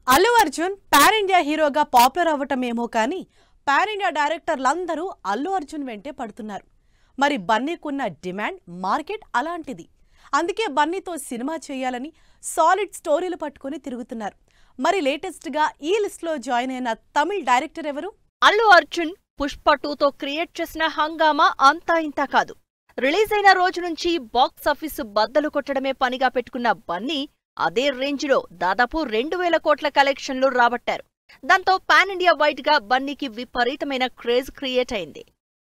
Allu Arjun pan India హీరోగా popular అవ్వటమేమో కానీ pan India డైరెక్టర్లందరూ Allu Arjun వెంటే పడుతున్నారు. మరి బన్నీకున్న డిమాండ్ మార్కెట్ అలాంటిది. అందుకే బన్నీతో సినిమా చేయాలని సాలిడ్ స్టోరీలు పట్టుకొని తిరుగుతున్నారు. మరి లేటెస్ట్ గా ఈ లిస్ట్ లో జాయిన్ అయిన తమిళ డైరెక్టర్ ఎవరు? అల్లు అర్జున్ పుష్ప 2తో క్రియేట్ చేసిన హంగామా అంతా ఇంతా కాదు. రిలీజ్ అయిన రోజు నుంచి బాక్సాఫీసు బద్దలు కొట్టడమే పనిగా పెట్టుకున్న బన్నీ అదే రేంజ్లో దాదాపు 2000 కోట్ల కలెక్షన్లు రాబట్టారు. దాంతో పాన్ ఇండియా వైడ్ గా బన్నీకి విపరీతమైన క్రేజ్ క్రియేట్ అయింది.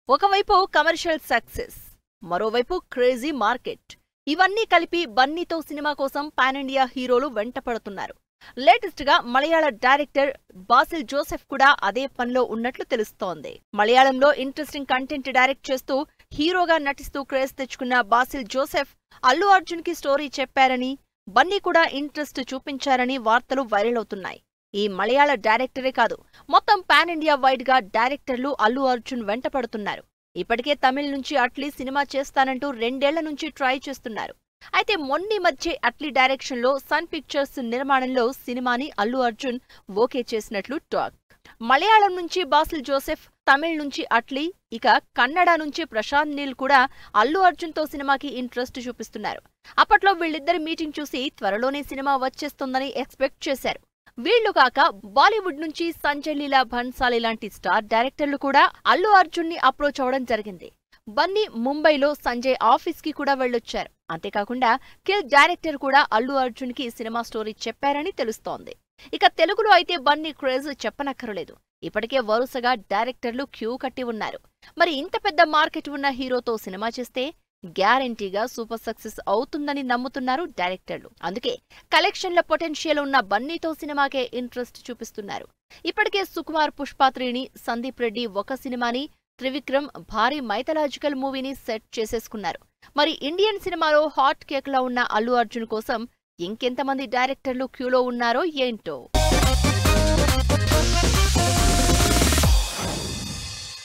ఒకవైపు కమర్షియల్ సక్సెస్, మరోవైపు క్రేజీ మార్కెట్, ఇవన్నీ కలిపి బన్నీతో సినిమా కోసం పాన్ ఇండియా హీరోలు వెంటపడుతున్నారు. లేటెస్ట్ గా మలయాళ డైరెక్టర్ బాసిల్ జోసెఫ్ కూడా అదే పనిలో ఉన్నట్లు తెలుస్తోంది. మలయాళంలో ఇంట్రెస్టింగ్ కంటెంట్ డైరెక్ట్ చేస్తూ హీరోగా నటిస్తూ క్రేజ్ తెచ్చుకున్న బాసిల్ జోసెఫ్ అల్లు అర్జున్ కి స్టోరీ చెప్పారని, బన్నీ కూడా ఇంట్రెస్ట్ చూపించారని వార్తలు వైరల్ అవుతున్నాయి. ఈ మలయాళ డైరెక్టరే కాదు, మొత్తం పాన్ ఇండియా వైడ్ గా డైరెక్టర్లు అల్లు అర్జున్ వెంటపడుతున్నారు. ఇప్పటికే తమిళ్ నుంచి అట్లీ సినిమా చేస్తానంటూ 2 ఏళ్ల నుంచి ట్రై చేస్తున్నారు. అయితే మొన్నీ మధ్య అట్లీ డైరెక్షన్ లో సన్ పిక్చర్స్ నిర్మాణంలో సినిమాని అల్లు అర్జున్ ఓకే చేసినట్లు టాక్. మలయాళం నుంచి బాసిల్ జోసెఫ్, తమిళ్ నుంచి అట్లీ, ఇక కన్నడ నుంచి ప్రశాంత్ నీల్ కూడా అల్లు అర్జున్ తో సినిమాకి ఇంట్రెస్ట్ చూపిస్తున్నారు. అప్పట్లో వీళ్ళిద్దరి మీటింగ్ చూసి త్వరలోనే సినిమా వచ్చేస్తుందని ఎక్స్పెక్ట్ చేశారు. వీళ్లు కాక బాలీవుడ్ నుంచి సంజయ్ లీలా భన్సాలి లాంటి స్టార్ డైరెక్టర్లు కూడా అల్లు అర్జున్ ని అప్రోచ్ అవడం జరిగింది. బన్నీ ముంబైలో సంజయ్ ఆఫీస్ కి కూడా వెళ్ళొచ్చారు. అంతేకాకుండా కిల్ డైరెక్టర్ కూడా అల్లు అర్జున్ కి సినిమా స్టోరీ చెప్పారని తెలుస్తోంది. ఇక తెలుగులో అయితే బన్నీ క్రేజ్ చెప్పనక్కర్లేదు. ఇప్పటికే వరుసగా డైరెక్టర్లు క్యూ కట్టి ఉన్నారు. మరి ఇంత పెద్ద మార్కెట్ ఉన్న హీరోతో సినిమా చేస్తే గ్యారంటీగా సూపర్ సక్సెస్ అవుతుందని నమ్ముతున్నారు డైరెక్టర్లు. అందుకే కలెక్షన్ల పొటెన్షియల్ ఉన్న బన్నీతో సినిమాకే ఇంట్రెస్ట్ చూపిస్తున్నారు. ఇప్పటికే సుకుమార్ పుష్ప 3ని, సందీప్ రెడ్డి ఒక సినిమాని, త్రివిక్రమ్ భారీ మైథలాజికల్ మూవీని సెట్ చేసేసుకున్నారు. మరి ఇండియన్ సినిమాలో హాట్ కేక్ లా ఉన్న అల్లు అర్జున్ కోసం ఇంకెంతమంది డైరెక్టర్లు క్యూలో ఉన్నారో ఏంటో.